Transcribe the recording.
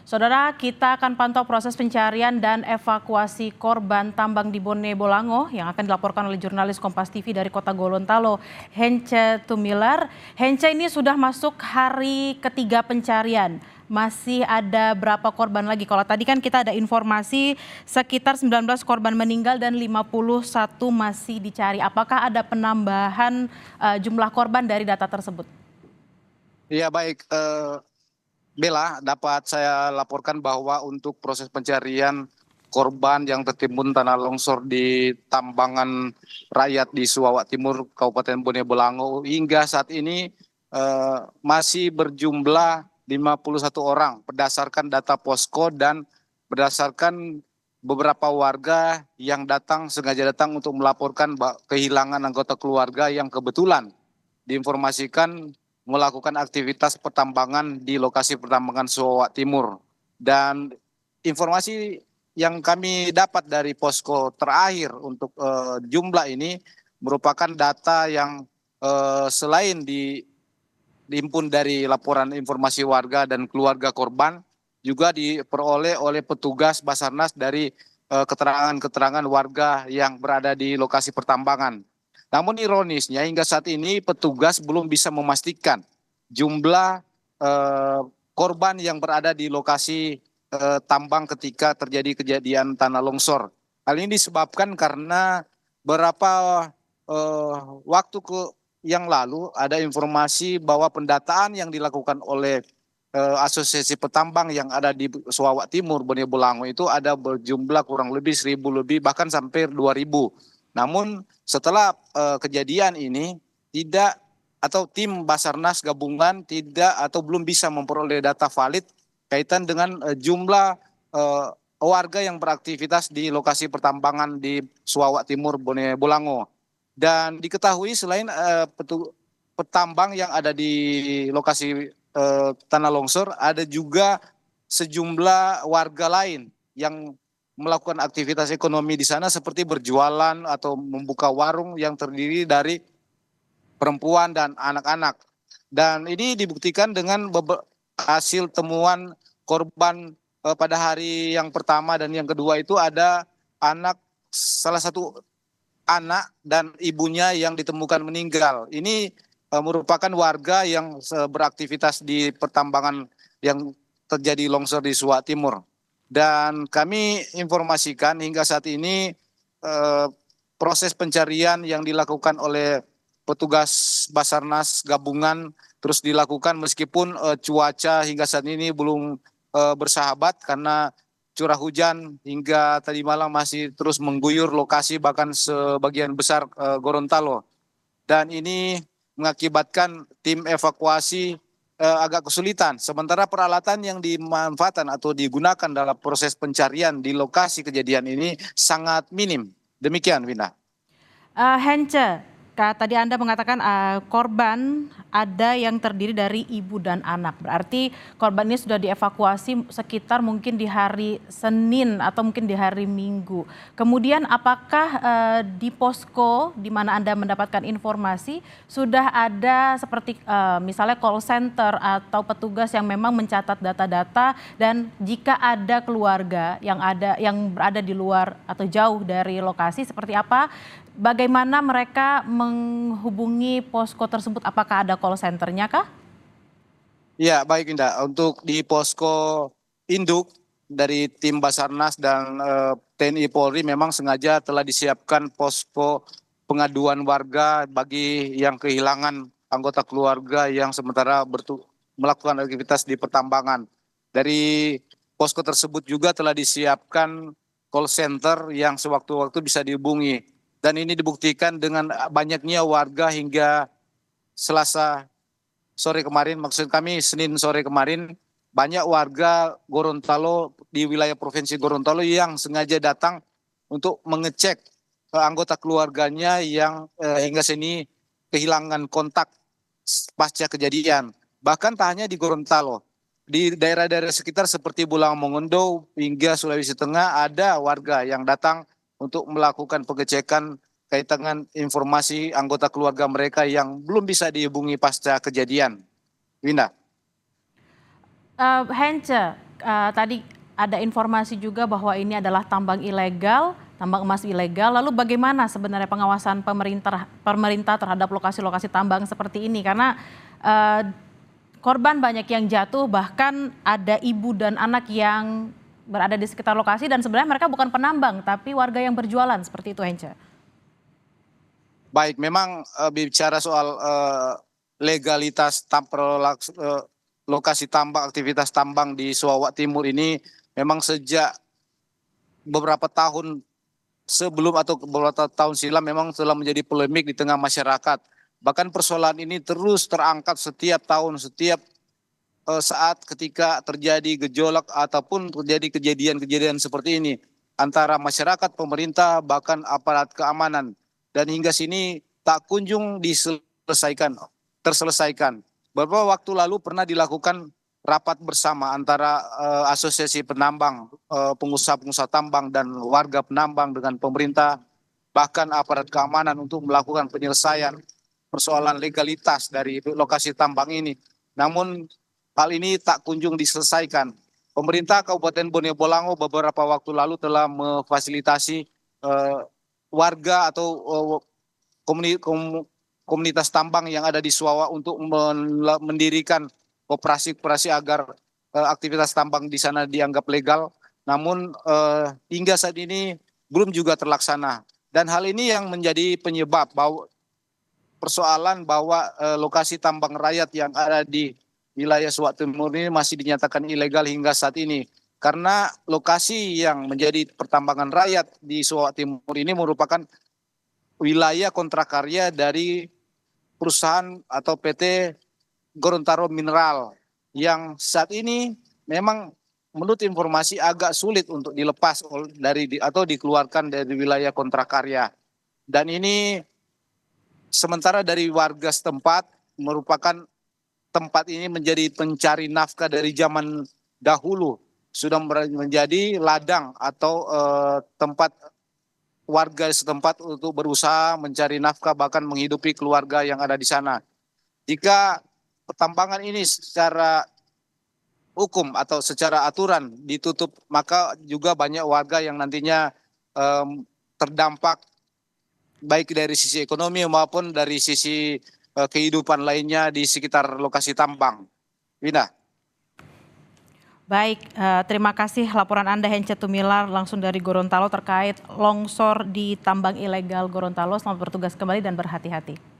Saudara, kita akan pantau proses pencarian dan evakuasi korban tambang di Bone Bolango yang akan dilaporkan oleh jurnalis Kompas TV dari Kota Gorontalo, Hence Tumilar. Hence, ini sudah masuk hari ketiga pencarian. Masih ada berapa korban lagi? Kalau tadi kan kita ada informasi sekitar 19 korban meninggal dan 51 masih dicari. Apakah ada penambahan jumlah korban dari data tersebut? Iya baik, Bella, dapat saya laporkan bahwa untuk proses pencarian korban yang tertimbun tanah longsor di tambangan rakyat di Suwawak Timur, Kabupaten Bone Bolango, hingga saat ini masih berjumlah 51 orang berdasarkan data posko dan berdasarkan beberapa warga yang sengaja datang untuk melaporkan kehilangan anggota keluarga yang kebetulan diinformasikan melakukan aktivitas pertambangan di lokasi pertambangan Suwawak Timur. Dan informasi yang kami dapat dari posko terakhir untuk jumlah ini merupakan data yang selain dihimpun dari laporan informasi warga dan keluarga korban, juga diperoleh oleh petugas Basarnas dari keterangan-keterangan warga yang berada di lokasi pertambangan. Namun ironisnya hingga saat ini petugas belum bisa memastikan jumlah korban yang berada di lokasi tambang ketika terjadi kejadian tanah longsor. Hal ini disebabkan karena beberapa waktu yang lalu ada informasi bahwa pendataan yang dilakukan oleh asosiasi petambang yang ada di Suwawak Timur, Bone Bolango itu ada berjumlah kurang lebih 1.000 lebih, bahkan sampai 2.000. Namun setelah kejadian ini tidak atau tim Basarnas gabungan tidak atau belum bisa memperoleh data valid kaitan dengan jumlah warga yang beraktivitas di lokasi pertambangan di Suwawak Timur, Bone Bolango. Dan diketahui selain petambang yang ada di lokasi tanah longsor, ada juga sejumlah warga lain yang melakukan aktivitas ekonomi di sana seperti berjualan atau membuka warung yang terdiri dari perempuan dan anak-anak. Dan ini dibuktikan dengan hasil temuan korban pada hari yang pertama dan yang kedua itu ada salah satu anak dan ibunya yang ditemukan meninggal. Ini merupakan warga yang beraktivitas di pertambangan yang terjadi longsor di Suwawak Timur. Dan kami informasikan hingga saat ini proses pencarian yang dilakukan oleh petugas Basarnas gabungan terus dilakukan meskipun cuaca hingga saat ini belum bersahabat karena curah hujan hingga tadi malam masih terus mengguyur lokasi bahkan sebagian besar Gorontalo. Dan ini mengakibatkan tim evakuasi agak kesulitan. Sementara peralatan yang dimanfaatkan atau digunakan dalam proses pencarian di lokasi kejadian ini sangat minim. Demikian, Winda. Hence, tadi Anda mengatakan korban ada yang terdiri dari ibu dan anak. Berarti korban ini sudah dievakuasi sekitar mungkin di hari Senin atau mungkin di hari Minggu. Kemudian apakah di posko di mana Anda mendapatkan informasi sudah ada seperti misalnya call center atau petugas yang memang mencatat data-data, dan jika ada keluarga yang berada di luar atau jauh dari lokasi seperti apa? Bagaimana mereka menghubungi posko tersebut? Apakah ada call center-nya kah? Ya, baik Indah. Untuk di posko induk dari tim Basarnas dan TNI Polri memang sengaja telah disiapkan posko pengaduan warga bagi yang kehilangan anggota keluarga yang sementara melakukan aktivitas di pertambangan. Dari posko tersebut juga telah disiapkan call center yang sewaktu-waktu bisa dihubungi. Dan ini dibuktikan dengan banyaknya warga hingga Selasa sore kemarin, maksud kami Senin sore kemarin, banyak warga Gorontalo di wilayah Provinsi Gorontalo yang sengaja datang untuk mengecek anggota keluarganya yang hingga sini kehilangan kontak pasca kejadian. Bahkan tak hanya di Gorontalo, di daerah-daerah sekitar seperti Bulang Mongondo hingga Sulawesi Tengah ada warga yang datang untuk melakukan pengecekan kaitan dengan informasi anggota keluarga mereka yang belum bisa dihubungi pasca kejadian. Winda. Hence, tadi ada informasi juga bahwa ini adalah tambang ilegal, tambang emas ilegal. Lalu bagaimana sebenarnya pengawasan pemerintah terhadap lokasi-lokasi tambang seperti ini? Karena eh, korban banyak yang jatuh, bahkan ada ibu dan anak yang berada di sekitar lokasi dan sebenarnya mereka bukan penambang tapi warga yang berjualan seperti itu, Hence. Baik, memang bicara soal legalitas lokasi tambang, aktivitas tambang di Sarawak Timur ini memang sejak beberapa tahun sebelum atau beberapa tahun silam memang telah menjadi polemik di tengah masyarakat. Bahkan persoalan ini terus terangkat setiap tahun, setiap saat ketika terjadi gejolak ataupun terjadi kejadian-kejadian seperti ini antara masyarakat, pemerintah, bahkan aparat keamanan. Dan hingga sini tak kunjung terselesaikan. Beberapa waktu lalu pernah dilakukan rapat bersama antara asosiasi penambang, pengusaha-pengusaha tambang dan warga penambang dengan pemerintah, bahkan aparat keamanan untuk melakukan penyelesaian persoalan legalitas dari lokasi tambang ini. Namun hal ini tak kunjung diselesaikan. Pemerintah Kabupaten Borneo Bolango beberapa waktu lalu telah memfasilitasi warga atau komunitas tambang yang ada di Sarawak untuk mendirikan operasi-operasi agar aktivitas tambang di sana dianggap legal. Namun hingga saat ini belum juga terlaksana. Dan hal ini yang menjadi penyebab bahwa persoalan bahwa lokasi tambang rakyat yang ada di wilayah Sarawak Timur ini masih dinyatakan ilegal hingga saat ini. Karena lokasi yang menjadi pertambangan rakyat di Sarawak Timur ini merupakan wilayah kontrak dari perusahaan atau PT Gorontalo Mineral yang saat ini memang menurut informasi agak sulit untuk dilepas atau dikeluarkan dari wilayah kontrak karya. Dan ini sementara dari warga setempat merupakan tempat ini menjadi pencari nafkah dari zaman dahulu, sudah menjadi ladang atau tempat warga setempat untuk berusaha mencari nafkah bahkan menghidupi keluarga yang ada di sana. Jika pertambangan ini secara hukum atau secara aturan ditutup, maka juga banyak warga yang nantinya terdampak baik dari sisi ekonomi maupun dari sisi kehidupan lainnya di sekitar lokasi tambang. Wina. Baik, terima kasih laporan Anda Hence Tumilar langsung dari Gorontalo terkait longsor di tambang ilegal Gorontalo. Selamat bertugas kembali dan berhati-hati.